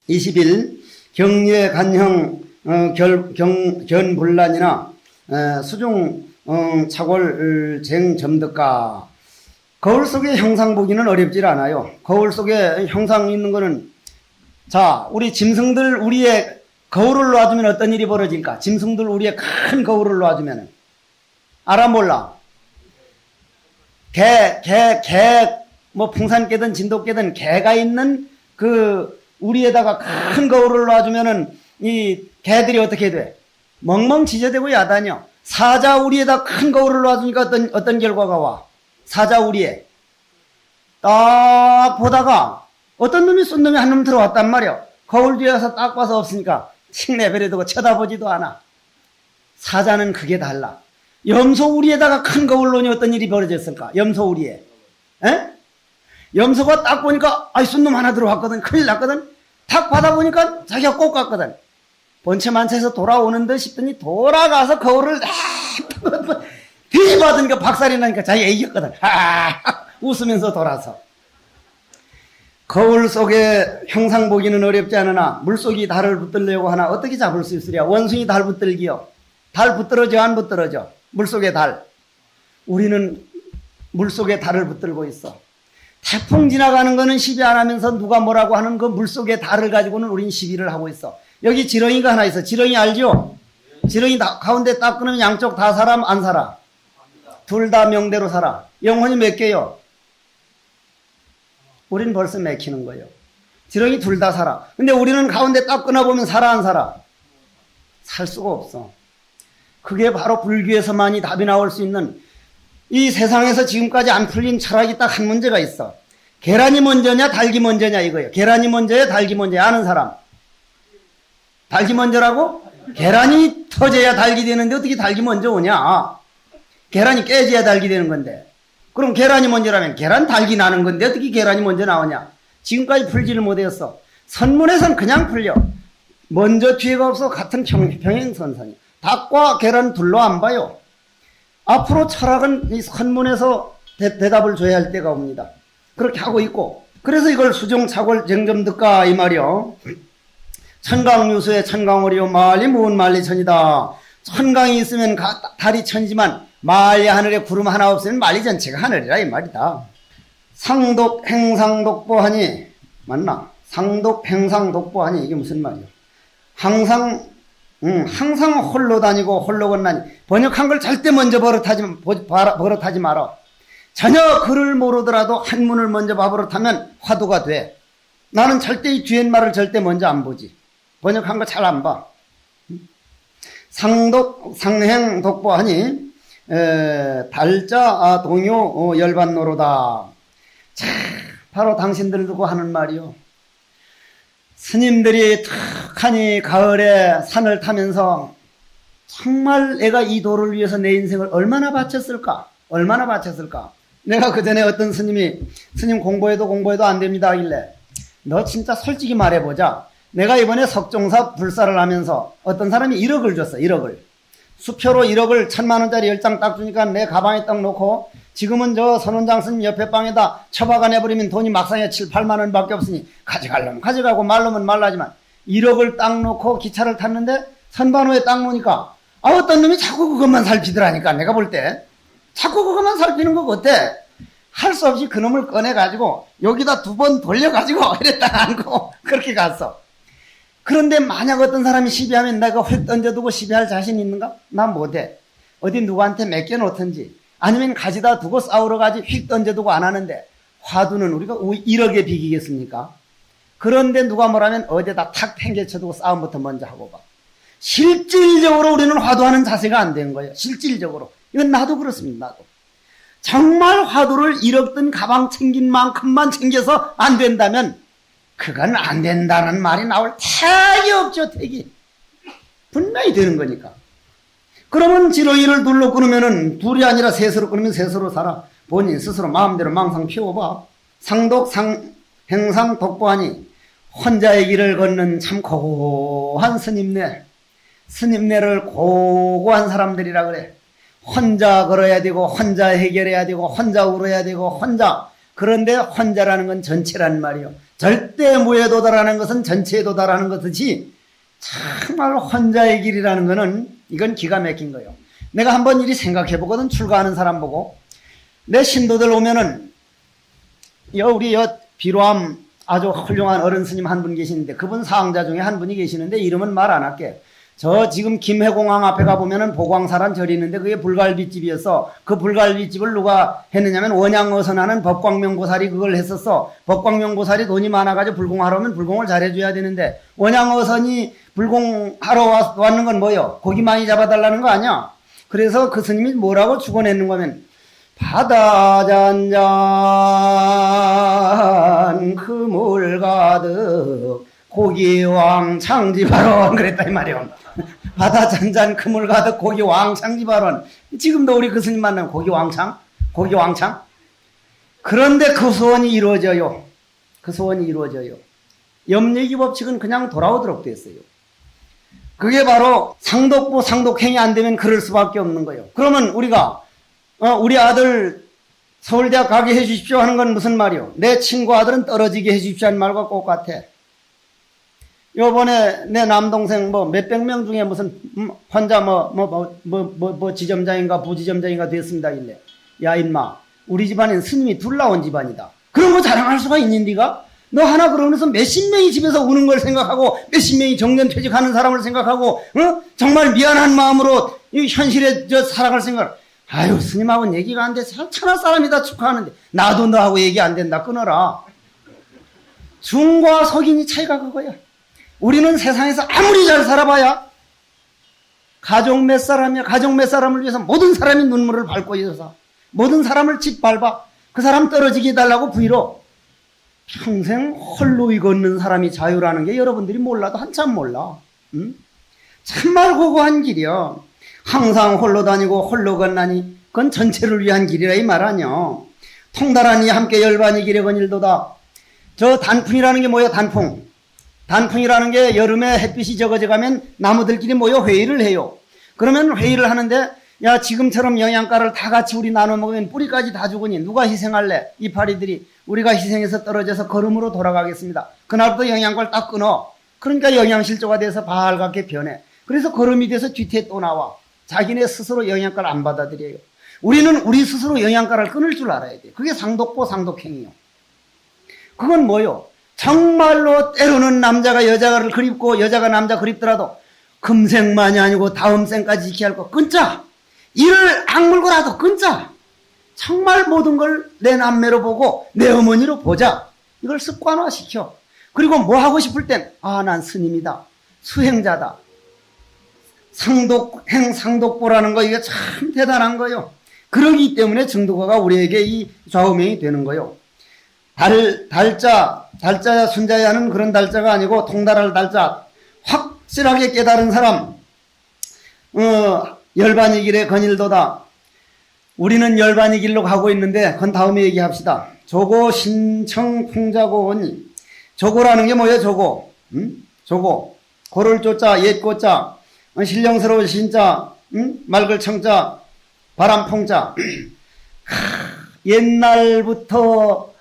20일 경예 간형 견분란이나 수중 착월쟁 점득가. 거울 속에 형상 보기는 어렵질 않아요. 거울 속에 형상 있는 거는, 자, 우리 짐승들 우리의 거울을 놔주면 어떤 일이 벌어질까? 짐승들 우리의 큰 거울을 놔주면 알아 몰라? 뭐 풍산개든 진돗개든 개가 있는 그 우리에다가 큰 거울을 놔주면은 이 개들이 어떻게 돼? 멍멍 지저대고 야단이요. 사자 우리에다 큰 거울을 놔주니까 어떤 결과가 와? 사자 우리에 딱 보다가 어떤 놈이 쏜 놈이 한 놈 들어왔단 말이야. 거울 뒤에서 딱 봐서 없으니까 칙 내버려두고 쳐다보지도 않아. 사자는 그게 달라. 염소 우리에다가 큰 거울 놓으니 어떤 일이 벌어졌을까? 염소 우리에. 에? 염소가 딱 보니까 아이 쏜 놈 하나 들어왔거든. 큰일 났거든. 탁 받아보니까 자기가 꼭 갔거든. 번체만체에서 돌아오는 듯 싶더니 돌아가서 거울을 뒤집어더니까 박살이 나니까 자기가 이겼거든. 웃으면서 돌아서. 거울 속에 형상 보기는 어렵지 않으나 물속이 달을 붙들려고 하나 어떻게 잡을 수 있으랴. 원숭이 달 붙들기요. 달 붙들어져 안 붙들어져? 물속에 달. 우리는 물속에 달을 붙들고 있어. 태풍 지나가는 거는 시비 안 하면서 누가 뭐라고 하는 그 물속에 달을 가지고는 우린 시비를 하고 있어. 여기 지렁이가 하나 있어. 지렁이 알죠? 지렁이 가운데 딱 끊으면 양쪽 다 살아 안 살아? 둘 다 명대로 살아. 영혼이 몇 개요? 우린 벌써 맥히는 거예요. 지렁이 둘 다 살아. 근데 우리는 가운데 딱 끊어보면 살아 안 살아? 살 수가 없어. 그게 바로 불교에서만이 답이 나올 수 있는, 이 세상에서 지금까지 안 풀린 철학이 딱 한 문제가 있어. 계란이 먼저냐 닭이 먼저냐 이거예요. 계란이 먼저야 닭이 먼저야. 아는 사람? 닭이 먼저라고? 계란이 터져야 닭이 되는데 어떻게 닭이 먼저 오냐? 계란이 깨져야 닭이 되는 건데. 그럼 계란이 먼저라면 계란 닭이 나는 건데 어떻게 계란이 먼저 나오냐? 지금까지 풀지를 못했어. 선문에선 그냥 풀려. 먼저 뒤에가 없어. 같은 평행선상이야. 닭과 계란 둘로 안 봐요. 앞으로 철학은 이 선문에서 대답을 줘야 할 때가 옵니다. 그렇게 하고 있고. 그래서 이걸 수중착월 쟁점득가 이 말이요. 천강유수의 천강오리요 만리 무은 만리천이다. 천강이 있으면 달이 천이지만 만리 하늘에 구름 하나 없으면 만리 전체가 하늘이라 이 말이다. 상독 행상독보하니 맞나? 상독 행상독보하니 이게 무슨 말이야? 항상 홀로 다니고 홀로 건나니. 번역한 걸 절대 먼저 버릇하지 마라. 전혀 글을 모르더라도 한문을 먼저 버릇하면 화두가 돼. 나는 절대 이 뒤엔 말을 절대 먼저 안 보지. 번역한 거 잘 안 봐. 상행 독보하니 달자 동요 열반노로다. 자, 바로 당신들 두고 하는 말이요. 스님들이 탁하니 가을에 산을 타면서 정말 내가 이 도를 위해서 내 인생을 얼마나 바쳤을까? 얼마나 바쳤을까? 내가 그 전에 어떤 스님이 스님 공부해도 안 됩니다 하길래 너 진짜 솔직히 말해보자. 내가 이번에 석종사 불사를 하면서 어떤 사람이 1억을 줬어. 1억을. 수표로 1억을 1000만원짜리 10장 딱 주니까 내 가방에 딱 놓고 지금은 저 선원장 스님 옆에 방에다 처박아 내버리면 돈이 막상에 7, 8만원 밖에 없으니 가져가려면 가져가고 말려면 말라지만 1억을 딱 놓고 기차를 탔는데 선반호에 딱 놓으니까 어떤 놈이 자꾸 그것만 살피더라니까. 내가 볼 때 자꾸 그것만 살피는 거 어때? 할 수 없이 그놈을 꺼내가지고 여기다 2번 돌려가지고 이랬다 안고 그렇게 갔어. 그런데 만약 어떤 사람이 시비하면 내가 휙 던져두고 시비할 자신 있는가? 난 못해. 어디 누구한테 맡겨놓든지 아니면 가지다 두고 싸우러 가지 휙 던져두고 안 하는데 화두는 우리가 1억에 비기겠습니까? 그런데 누가 뭐라면 어제다 탁 팽개쳐두고 싸움부터 먼저 하고 봐. 실질적으로 우리는 화두하는 자세가 안 된 거예요. 실질적으로. 이건 나도 그렇습니다. 나도. 정말 화두를 1억 든 가방 챙긴 만큼만 챙겨서 안 된다면 그건 안 된다는 말이 나올 택이 없죠. 택이. 분명히 되는 거니까. 그러면 지렁이를 둘로 끊으면은 둘이 아니라 셋으로 끊으면 셋으로 살아. 본인 스스로 마음대로 망상 피워봐. 상독 행상 독보하니 혼자의 길을 걷는 참 고고한 스님네. 스님네를 고고한 사람들이라 그래. 혼자 걸어야 되고 혼자 해결해야 되고 혼자 울어야 되고 혼자. 그런데 혼자라는 건 전체란 말이요. 절대 무에 도달하는 것은 전체에 도달하는 것이지 정말 혼자의 길이라는 것은 이건 기가 막힌 거예요. 내가 한번 이리 생각해 보거든. 출가하는 사람 보고 내 신도들 오면은 우리 비로암 아주 훌륭한 어른 스님 한 분 계시는데 그분 사항자 중에 한 분이 계시는데 이름은 말 안 할게. 저 지금 김해공항 앞에 가보면은 보광사란 절이 있는데 그게 불갈비집이었어. 그 불갈비집을 누가 했느냐면 원양어선하는 법광명보살이 그걸 했었어. 법광명보살이 돈이 많아가지고 불공하러 오면 불공을 잘해줘야 되는데 원양어선이 불공하러 왔는 건 뭐요? 고기 많이 잡아달라는 거 아니야? 그래서 그 스님이 뭐라고 축원했는 거면 바다 잔잔 그물 가득 고기 왕창 지바론 그랬다 이 말이요. 바다 잔잔 그물 가득 고기 왕창 지바론. 지금도 우리 그 스님 만나면 고기 왕창? 고기 왕창? 그런데 그 소원이 이루어져요. 그 소원이 이루어져요. 염려기 법칙은 그냥 돌아오도록 됐어요. 그게 바로 상독보 상독행이 안 되면 그럴 수밖에 없는 거예요. 그러면 우리가 우리 아들 서울대학 가게 해 주십시오 하는 건 무슨 말이요? 내 친구 아들은 떨어지게 해 주십시오 하는 말과 똑같아. 요번에 내 남동생 몇백 명 중에 무슨 혼자 지점장인가 부지점장인가 됐습니다 일래. 야 인마 우리 집안엔 스님이 둘 나온 집안이다. 그런 거 자랑할 수가 있니 니가? 너 하나 그러면서 몇십 명이 집에서 우는 걸 생각하고 몇십 명이 정년퇴직하는 사람을 생각하고 정말 미안한 마음으로 이 현실에 살아갈 생각을 아유 스님하고는 얘기가 안 돼. 천하 사람이다 축하하는데 나도 너하고 얘기 안 된다 끊어라. 중과 속인이 차이가 그거야. 우리는 세상에서 아무리 잘 살아봐야 가족 몇 사람이야. 가족 몇 사람을 위해서 모든 사람이 눈물을 밟고 있어서 모든 사람을 짓밟아 그 사람 떨어지게 해달라고 부위로 평생 홀로 걷는 사람이 자유라는 게 여러분들이 몰라도 한참 몰라. 응? 참말 고고한 길이야. 항상 홀로 다니고 홀로 건나니 그건 전체를 위한 길이라 이 말 아니야. 통달하니 함께 열반이 길에 건일도다. 저 단풍이라는 게 뭐야? 단풍이라는 게 여름에 햇빛이 적어져 가면 나무들끼리 모여 회의를 해요. 그러면 회의를 하는데 야 지금처럼 영양가를 다 같이 우리 나눠 먹으면 뿌리까지 다 죽으니 누가 희생할래? 이파리들이 우리가 희생해서 떨어져서 걸음으로 돌아가겠습니다. 그날부터 영양가를 딱 끊어. 그러니까 영양실조가 돼서 발갛게 변해. 그래서 걸음이 돼서 뒤태에 또 나와. 자기네 스스로 영양가를 안 받아들여요. 우리는 우리 스스로 영양가를 끊을 줄 알아야 돼. 그게 상독보 상독행이요. 그건 뭐요? 정말로 때로는 남자가 여자를 그립고 여자가 남자 그립더라도 금생만이 아니고 다음 생까지 지켜야 할 거 끊자. 이를 악물고라도 끊자. 정말 모든 걸 내 남매로 보고 내 어머니로 보자. 이걸 습관화시켜. 그리고 뭐 하고 싶을 땐 난 스님이다. 수행자다. 상독보라는 거 이게 참 대단한 거요. 그러기 때문에 증도가가 우리에게 이 좌우명이 되는 거요. 달자 순자야 하는 그런 달자가 아니고 통달할 달자. 확실하게 깨달은 사람. 열반의 길에 건일도다. 우리는 열반의 길로 가고 있는데 그건 다음에 얘기합시다. 조고 신청 풍자고원이. 조고라는 게 뭐예요? 조고. 조고. 고를 조자 옛 고자. 신령스러운 신자. 맑을 청자. 바람 풍자. 옛날부터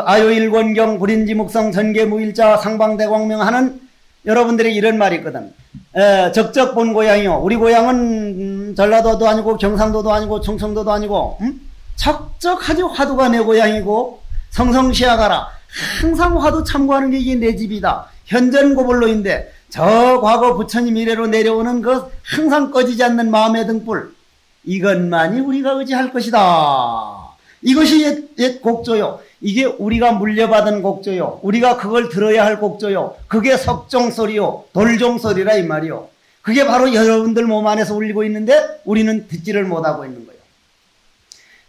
아요일권경 불인지묵성 전계무일자 상방대광명 하는 여러분들이 이런 말이 있거든. 적적 본 고향이요. 우리 고향은 전라도도 아니고 경상도도 아니고 충청도도 아니고 적적하지 화두가 내 고향이고 성성시야 가라. 항상 화두 참고하는 게 이게 내 집이다. 현전고불로인데 저 과거 부처님 이래로 내려오는 그 항상 꺼지지 않는 마음의 등불 이것만이 우리가 의지할 것이다. 이것이 옛 곡조요. 이게 우리가 물려받은 곡조요. 우리가 그걸 들어야 할 곡조요. 그게 석종소리요. 돌종소리라 이 말이요. 그게 바로 여러분들 몸 안에서 울리고 있는데 우리는 듣지를 못하고 있는 거예요.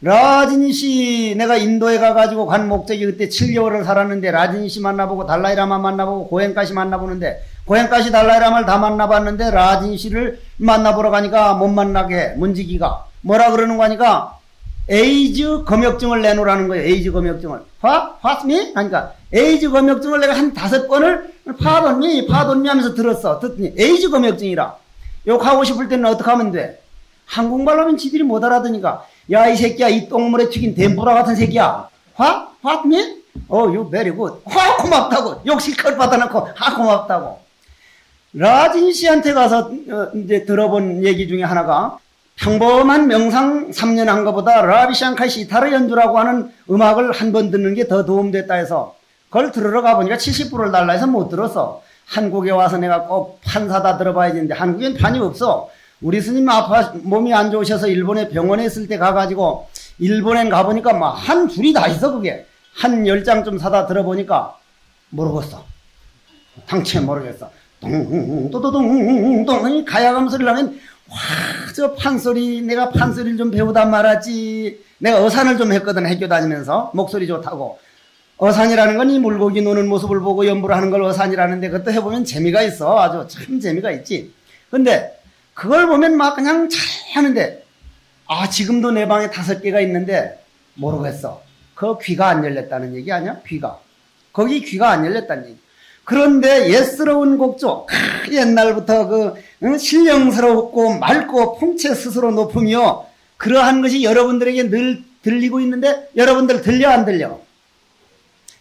라진이 씨 내가 인도에 가가지고 간 목적이 그때 7개월을 살았는데 라진이 씨 만나보고 달라이라마 만나보고 고행까지 만나보는데 고행까지 달라이라마를 다 만나봤는데 라진이 씨를 만나보러 가니까 못 만나게 문지기가 뭐라 그러는 거니까 에이즈 검역증을 내놓으라는 거예요. 에이즈 검역증을. 파스미? 그러니까 에이즈 검역증을 내가 한 5번을 파돈미 하면서 들었어. 듣더니 에이즈 검역증이라. 욕하고 싶을 때는 어떻게 하면 돼? 한국말로 하면 지들이 못 알아듣으니까 야 이 새끼야 이 똥물에 튀긴 덴푸라 같은 새끼야. 파스미? you very good. 고맙다고. 욕 실컷 받아놓고, 고맙다고. 라진 씨한테 가서 이제 들어본 얘기 중에 하나가 평범한 명상 3년 한 것보다 라비 샹카이 시타르 연주라고 하는 음악을 한 번 듣는 게 더 도움됐다 해서 그걸 들으러 가보니까 70불을 달라 해서 못 들었어. 한국에 와서 내가 꼭 판 사다 들어봐야 되는데 한국엔 판이 없어. 우리 스님 몸이 안 좋으셔서 일본에 병원에 있을 때 가가지고 일본엔 가보니까 막 한 줄이 다 있어. 그게 한 10장쯤 사다 들어보니까 모르겠어. 당최 모르겠어. 동동동동동 가야금 소리를 하면 와, 저 판소리, 내가 판소리를 좀 배우다 말았지. 내가 어산을 좀 했거든, 학교 다니면서. 목소리 좋다고. 어산이라는 건 이 물고기 노는 모습을 보고 연부를 하는 걸 어산이라는데 그것도 해보면 재미가 있어. 아주 참 재미가 있지. 근데 그걸 보면 막 그냥 잘 하는데, 지금도 내 방에 5개가 있는데 모르겠어. 그 귀가 안 열렸다는 얘기 아니야? 귀가. 거기 귀가 안 열렸다는 얘기. 그런데 옛스러운 곡조, 옛날부터 신령스럽고 맑고 풍채 스스로 높으며 그러한 것이 여러분들에게 늘 들리고 있는데 여러분들 들려 안 들려?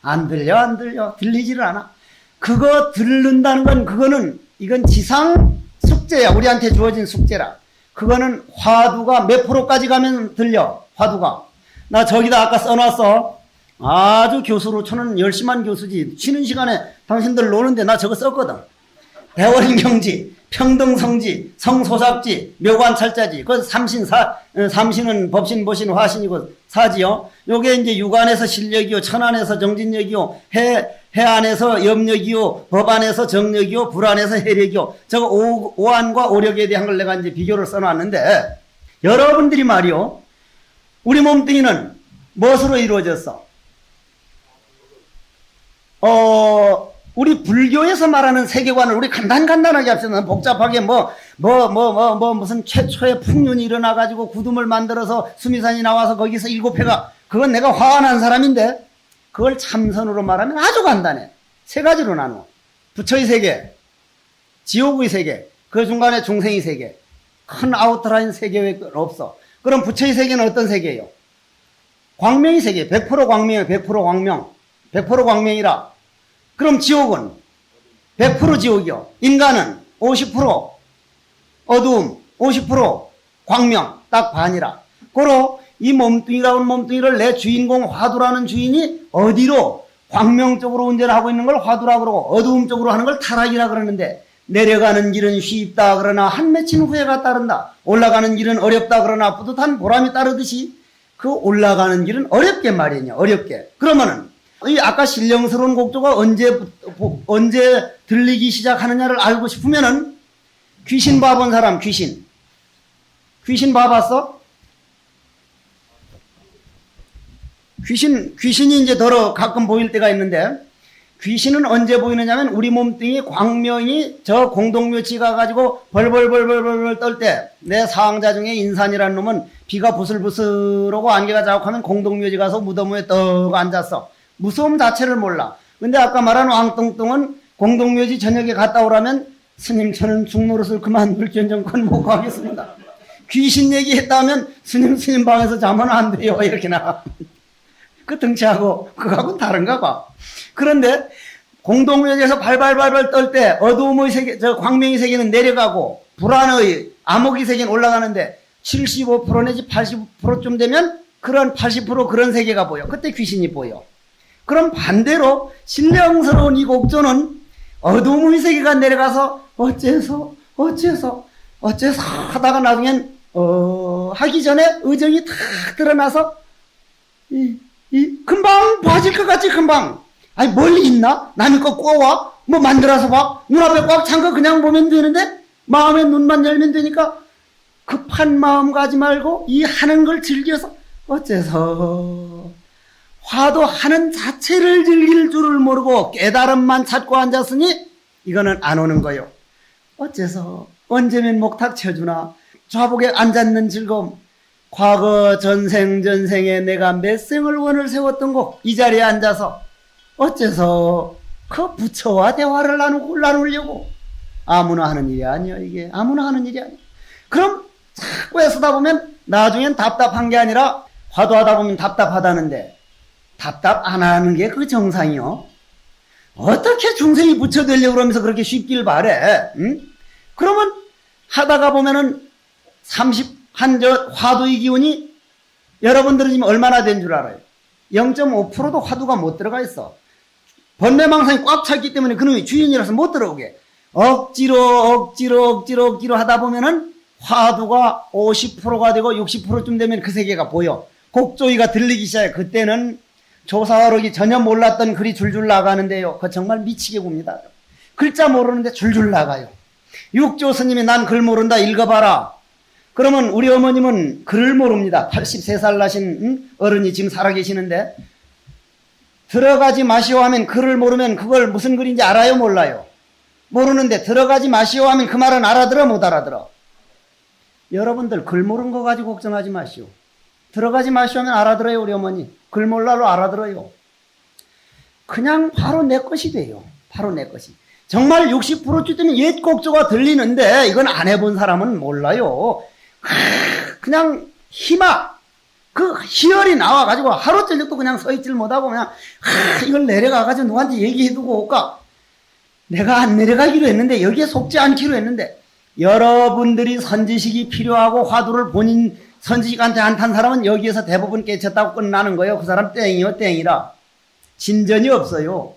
안 들려. 들리지를 않아. 그거 들른다는 건 그거는 이건 지상 숙제야. 우리한테 주어진 숙제라. 그거는 화두가 몇 프로까지 가면 들려. 화두가. 나 저기다 아까 써놨어. 아주 교수로 저는 열심한 교수지. 쉬는 시간에 당신들 노는데 나 저거 썼거든. 대월경지, 평등성지, 성소작지, 묘관찰자지. 그 삼신은 법신, 보신, 화신이고 사지요. 요게 이제 육안에서 실력이요, 천안에서 정진력이요, 해안에서 염력이요, 법안에서 정력이요, 불안에서 해력이요. 저거 오안과 오력에 대한 걸 내가 이제 비교를 써놨는데 여러분들이 말이요. 우리 몸뚱이는 무엇으로 이루어졌어? 우리 불교에서 말하는 세계관을 우리 간단하게 합시다. 복잡하게 무슨 최초의 풍륜이 일어나가지고 구둠을 만들어서 수미산이 나와서 거기서 7회가, 그건 내가 화환한 사람인데, 그걸 참선으로 말하면 아주 간단해. 3가지로 나눠. 부처의 세계, 지옥의 세계, 그 중간에 중생의 세계. 큰 아우트라인 세계가 없어. 그럼 부처의 세계는 어떤 세계예요? 광명의 세계. 100% 광명이에요. 100% 광명. 100% 광명이라. 그럼 지옥은 100% 지옥이요. 인간은 50% 어두움, 50% 광명, 딱 반이라. 고로 이 몸뚱이라는 몸뚱이를 내 주인공 화두라는 주인이 어디로 광명 쪽으로 운전하고 있는 걸 화두라 그러고 어두움 쪽으로 하는 걸 타락이라 그러는데, 내려가는 길은 쉽다 그러나 한 맺힌 후회가 따른다. 올라가는 길은 어렵다 그러나 뿌듯한 보람이 따르듯이 그 올라가는 길은 어렵게 말이냐. 어렵게. 그러면은 이 아까 신령스러운 곡조가 언제 들리기 시작하느냐를 알고 싶으면은 귀신 봐본 사람, 귀신 봐봤어? 귀신이 이제 더러 가끔 보일 때가 있는데, 귀신은 언제 보이느냐면 우리 몸뚱이 광명이 저 공동묘지 가가지고 벌벌 떨 때, 내 사항자 중에 인산이라는 놈은 비가 부슬부슬 오고 안개가 자욱하면 공동묘지 가서 무덤 위에 떡 앉았어. 무서움 자체를 몰라. 근데 아까 말한 왕뚱뚱은 공동묘지 저녁에 갔다 오라면 스님 저는 중노릇을 그만둘지언정 그건 못 가겠습니다. 귀신 얘기했다 하면 스님 방에서 자면 안 돼요 이렇게 나가. 그 등치하고 그거하고는 다른가 봐. 그런데 공동묘지에서 발발발발 떨 때 어두움의 세계, 저 광명의 세계는 내려가고 불안의 암흑의 세계는 올라가는데 75% 내지 80%쯤 되면 그런 80% 그런 세계가 보여. 그때 귀신이 보여. 그럼 반대로 신령스러운 이 곡조는 어두움의 세계가 내려가서 어째서 하다가 나중엔 하기 전에 의정이 탁 드러나서 금방 봐질 것 같지. 금방 아니 멀리 있나? 남의 거 꼬와? 뭐 만들어서 봐? 눈앞에 꽉 찬 거 그냥 보면 되는데 마음의 눈만 열면 되니까 급한 마음 가지 말고 이 하는 걸 즐겨서 어째서 화도하는 자체를 즐길 줄을 모르고 깨달음만 찾고 앉았으니 이거는 안 오는 거요. 어째서 언제면 목탁 쳐주나 좌복에 앉았는 즐거움, 과거 전생에 내가 몇 생을 원을 세웠던 곳 이 자리에 앉아서 어째서 그 부처와 대화를 나누려고. 아무나 하는 일이 아니야. 이게 아무나 하는 일이 아니야. 그럼 자꾸 애쓰다 보면 나중엔 답답한 게 아니라 화도하다 보면 답답하다는데 답답 안 하는 게 그 정상이요. 어떻게 중생이 부처되려고 그러면서 그렇게 쉽길 바래? 응? 그러면 하다가 보면은 화두의 기운이 여러분들은 지금 얼마나 된 줄 알아요? 0.5%도 화두가 못 들어가 있어. 번뇌망상이 꽉 찼기 때문에 그놈이 주인이라서 못 들어오게. 억지로 하다 보면은 화두가 50%가 되고 60%쯤 되면 그 세계가 보여. 곡조이가 들리기 시작해. 그때는 조사어록이 전혀 몰랐던 글이 줄줄 나가는데요. 그거 정말 미치게 봅니다. 글자 모르는데 줄줄 나가요. 육조 스님이 난 글 모른다 읽어봐라. 그러면 우리 어머님은 글을 모릅니다. 83살 나신 어른이 지금 살아계시는데 들어가지 마시오 하면 글을 모르면 그걸 무슨 글인지 알아요 몰라요? 모르는데 들어가지 마시오 하면 그 말은 알아들어 못 알아들어? 여러분들 글 모르는 거 가지고 걱정하지 마시오. 들어가지 마시오 하면 알아들어요 우리 어머니. 글 몰라도 알아들어요. 그냥 바로 내 것이 돼요. 바로 내 것이. 정말 60%쯤 옛 곡조가 들리는데 이건 안 해본 사람은 몰라요. 그냥 그 희열이 나와가지고 하루 저녁도 그냥 서 있질 못하고 그냥 이걸 내려가가지고 누구한테 얘기해두고 올까? 내가 안 내려가기로 했는데 여기에 속지 않기로 했는데 여러분들이 선지식이 필요하고 화두를 본인 선지식한테 안 탄 사람은 여기에서 대부분 깨쳤다고 끝나는 거예요. 그 사람 땡이요 땡이라. 진전이 없어요.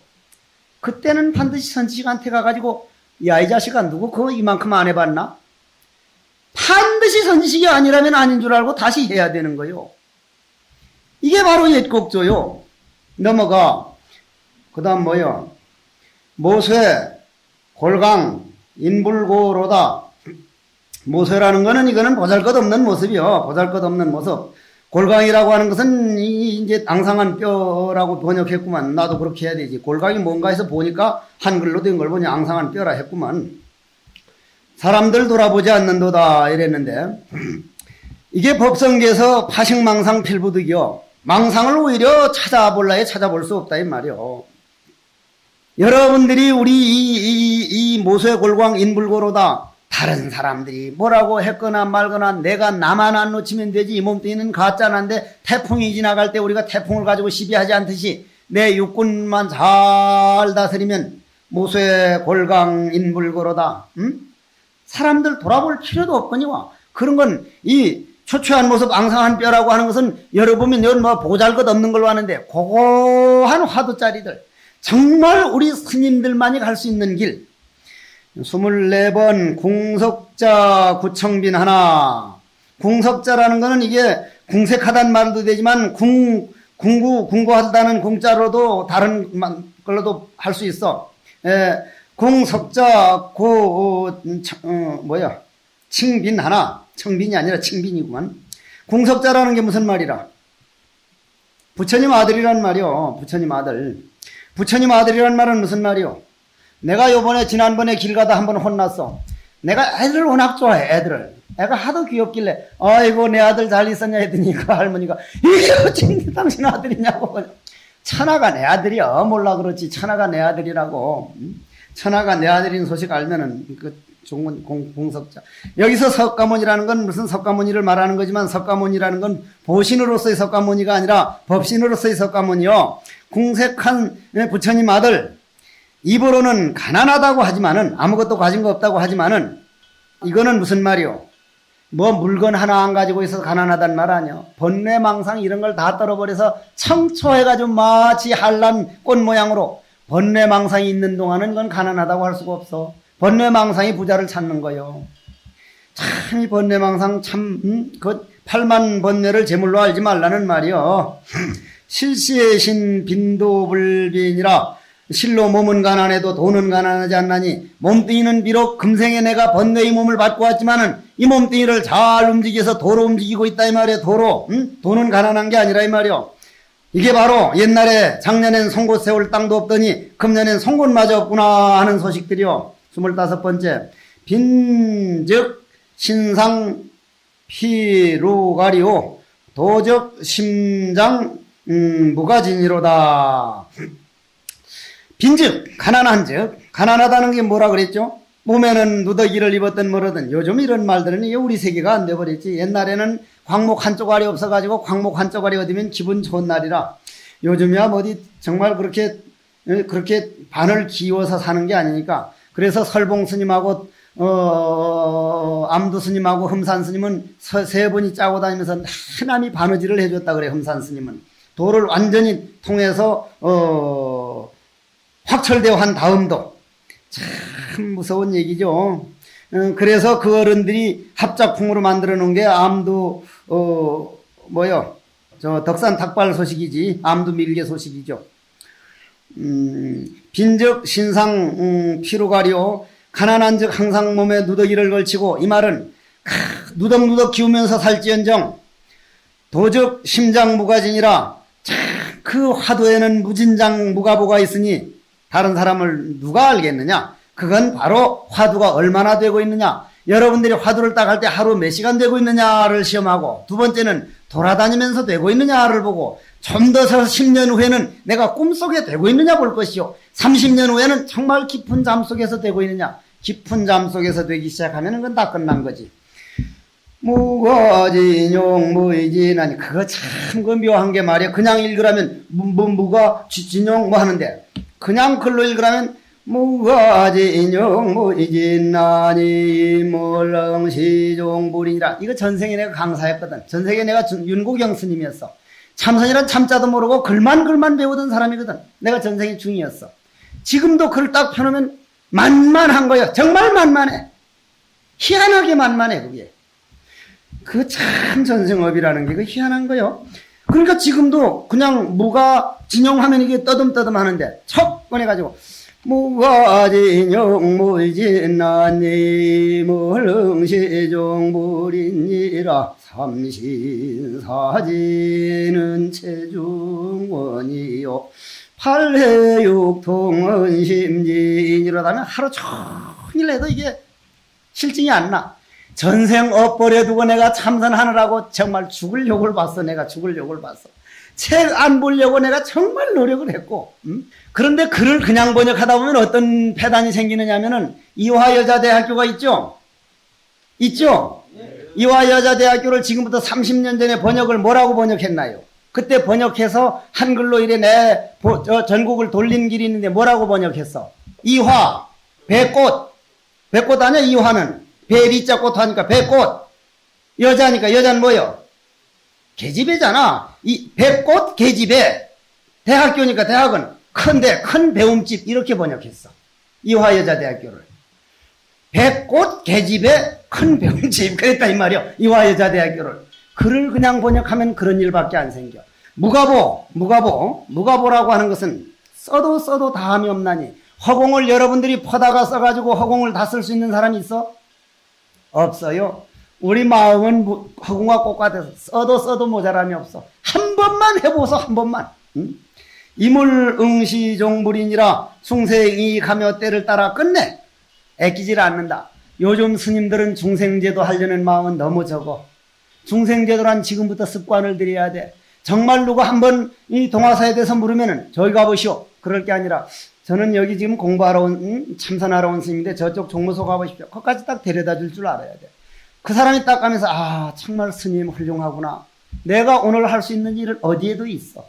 그때는 반드시 선지식한테 가가지고 야 이 자식아 누구 그거 이만큼 안 해봤나? 반드시 선지식이 아니라면 아닌 줄 알고 다시 해야 되는 거예요. 이게 바로 옛곡조요. 넘어가. 그 다음 뭐요? 모쇠, 골강, 인불고로다. 모쇠라는 거는 이거는 보잘것없는 모습이요. 보잘것없는 모습. 골강이라고 하는 것은 이제 앙상한 뼈라고 번역했구만. 나도 그렇게 해야 되지. 골강이 뭔가 해서 보니까 한글로 된 걸 보니 앙상한 뼈라 했구만. 사람들 돌아보지 않는도다 이랬는데 이게 법성계에서 파식망상 필부득이요. 망상을 오히려 찾아볼라야 찾아볼 수 없다 이 말이요. 여러분들이 우리 이 모쇠골광 인불고로다. 다른 사람들이 뭐라고 했거나 말거나 내가 나만 안 놓치면 되지 이 몸뚱이는 가짜난데 태풍이 지나갈 때 우리가 태풍을 가지고 시비하지 않듯이 내 육군만 잘 다스리면 모쇠골광 인불고로다. 응? 사람들 돌아볼 필요도 없거니와. 그런 건 이 초췌한 모습 앙상한 뼈라고 하는 것은 열어보면 여기 뭐 보잘것없는 걸로 하는데 고고한 화두짜리들 정말 우리 스님들만이 갈 수 있는 길 24번 궁석자 구청빈 하나. 궁석자라는 거는 이게 궁색하다는 말도 되지만 궁구하다는 궁자로도 다른 걸로도 할 수 있어. 궁석자 칭빈 하나. 청빈이 아니라 칭빈이구만. 궁석자라는 게 무슨 말이라? 부처님 아들이란 말이요. 부처님 아들. 부처님 아들이란 말은 무슨 말이요? 내가 요번에 지난번에 길 가다 한번 혼났어. 내가 애들을 워낙 좋아해. 애들을. 애가 하도 귀엽길래 아이고 내 아들 잘 있었냐 했더니 그 할머니가 이게 어찌 당신 아들이냐고. 천하가 내 아들이야. 몰라 그렇지. 천하가 내 아들이라고. 천하가 내 아들인 소식 알면은 그 종문 공석자. 여기서 석가모니라는 건 무슨 석가모니를 말하는 거지만 석가모니라는 건 보신으로서의 석가모니가 아니라 법신으로서의 석가모니요. 궁색한 부처님 아들. 입으로는 가난하다고 하지만은 아무것도 가진 거 없다고 하지만은 이거는 무슨 말이요? 뭐 물건 하나 안 가지고 있어서 가난하단 말 아니요. 번뇌망상 이런 걸 다 떨어버려서 청초해가지고 마치 한란 꽃 모양으로 번뇌망상이 있는 동안은 그건 가난하다고 할 수가 없어. 번뇌망상이 부자를 찾는 거요. 참 이 번뇌망상 그 8만 번뇌를 제물로 알지 말라는 말이요. 실시의 신 빈도불빈이라 실로 몸은 가난해도 돈은 가난하지 않나니 몸뚱이는 비록 금생에 내가 번뇌의 몸을 받고 왔지만은 이 몸뚱이를 잘 움직여서 도로 움직이고 있다 이 말이에요. 도로. 돈은 가난한 게 아니라 이 말이요. 이게 바로 옛날에 작년엔 송곳 세울 땅도 없더니 금년엔 송곳마저 없구나 하는 소식들이요. 25번째 빈즉 신상 피루가리오 도적 심장 무가진이로다. 빈즉 가난한즉 가난하다는 게 뭐라 그랬죠? 몸에는 누더기를 입었든 뭐라든 요즘 이런 말들은 우리 세계가 안 돼버렸지. 옛날에는 광목 한 쪼가리 없어가지고 광목 한 쪼가리 얻으면 기분 좋은 날이라 요즘이야 어디 정말 그렇게 반을 기워서 사는 게 아니니까. 그래서 설봉 스님하고 암두 스님하고 흠산 스님은 세 분이 짜고 다니면서 하나님이 바느질을 해줬다 그래. 흠산 스님은 도를 완전히 통해서 확철대오한 다음도 참 무서운 얘기죠. 그래서 그 어른들이 합작품으로 만들어 놓은 게 암두 덕산 닭발 소식이지. 암두 밀개 소식이죠. 빈즉 신상 피로가리오 가난한즉 항상 몸에 누더기를 걸치고, 이 말은 누덕누덕 기우면서 살지언정 도즉 심장무가진이라. 그 화두에는 무진장 무가보가 있으니 다른 사람을 누가 알겠느냐. 그건 바로 화두가 얼마나 되고 있느냐. 여러분들이 화두를 딱 할 때 하루 몇 시간 되고 있느냐를 시험하고, 두 번째는 돌아다니면서 되고 있느냐를 보고, 좀 더 10년 후에는 내가 꿈속에 되고 있느냐 볼 것이요, 30년 후에는 정말 깊은 잠 속에서 되고 있느냐. 깊은 잠 속에서 되기 시작하면 그건 다 끝난 거지. 무가진용 무이진하니, 그거 참 그 묘한 게 말이야. 그냥 읽으라면 무가 진용 뭐 하는데, 그냥 글로 읽으라면 무가진용 무이진하니 몰렁시종불이니라. 이거 전생에 내가 강사했거든. 전생에 내가 윤고경 스님이었어. 참선이란 참자도 모르고 글만 배우던 사람이거든. 내가 전생에 중이었어. 지금도 글 딱 펴놓으면 만만한 거야. 정말 만만해. 희한하게 만만해. 그게 그 참 전생업이라는 게 그 희한한 거요. 그러니까 지금도 그냥 무가 진용하면 이게 떠듬떠듬 하는데 척 꺼내가지고 무가 진용 무진나니 물흥시종불이니라. 삼신사지는 체중원이요 팔해육통은 심진이라다면 하루 종일 해도 이게 실증이 안 나. 전생 엇버려 두고 내가 참선하느라고 정말 죽을 욕을 봤어. 내가 죽을 욕을 봤어. 책 안 보려고 내가 정말 노력을 했고, 그런데 글을 그냥 번역하다 보면 어떤 폐단이 생기느냐 하면은, 이화여자대학교가 있죠? 이화여자대학교를 지금부터 30년 전에 번역을 뭐라고 번역했나요? 그때 번역해서 한글로 이래 전국을 돌린 길이 있는데 뭐라고 번역했어? 이화, 배꽃. 배꽃 아니야, 이화는? 배리자 꽃 하니까 배꽃. 여자니까 여자는 뭐요? 계집애잖아. 이 배꽃 계집애. 대학교니까 대학은 큰 배움집, 이렇게 번역했어. 이화여자대학교를. 배꽃 계집애 큰 배움집, 그랬다 이 말이요. 이화여자대학교를. 글을 그냥 번역하면 그런 일밖에 안 생겨. 무가보라고 하는 것은 써도 다함이 없나니. 허공을 여러분들이 퍼다가 써가지고 허공을 다 쓸 수 있는 사람이 있어? 없어요. 우리 마음은 허공과 꽃같아서 써도 모자람이 없어. 한 번만 해보소, 한 번만. 이물응시종불이니라. 중생이 가며 때를 따라 끝내. 애끼질 않는다. 요즘 스님들은 중생제도 하려는 마음은 너무 적어. 중생제도란 지금부터 습관을 들여야 돼. 정말 누가 한번 이 동화사에 대해서 물으면은 저기 가보시오. 그럴 게 아니라, 저는 여기 지금 공부하러 참선하러 온 스님인데 저쪽 종무소 가보십시오. 거기까지 딱 데려다 줄 알아야 돼. 그 사람이 딱 가면서, 아, 정말 스님 훌륭하구나. 내가 오늘 할 수 있는 일은 어디에도 있어.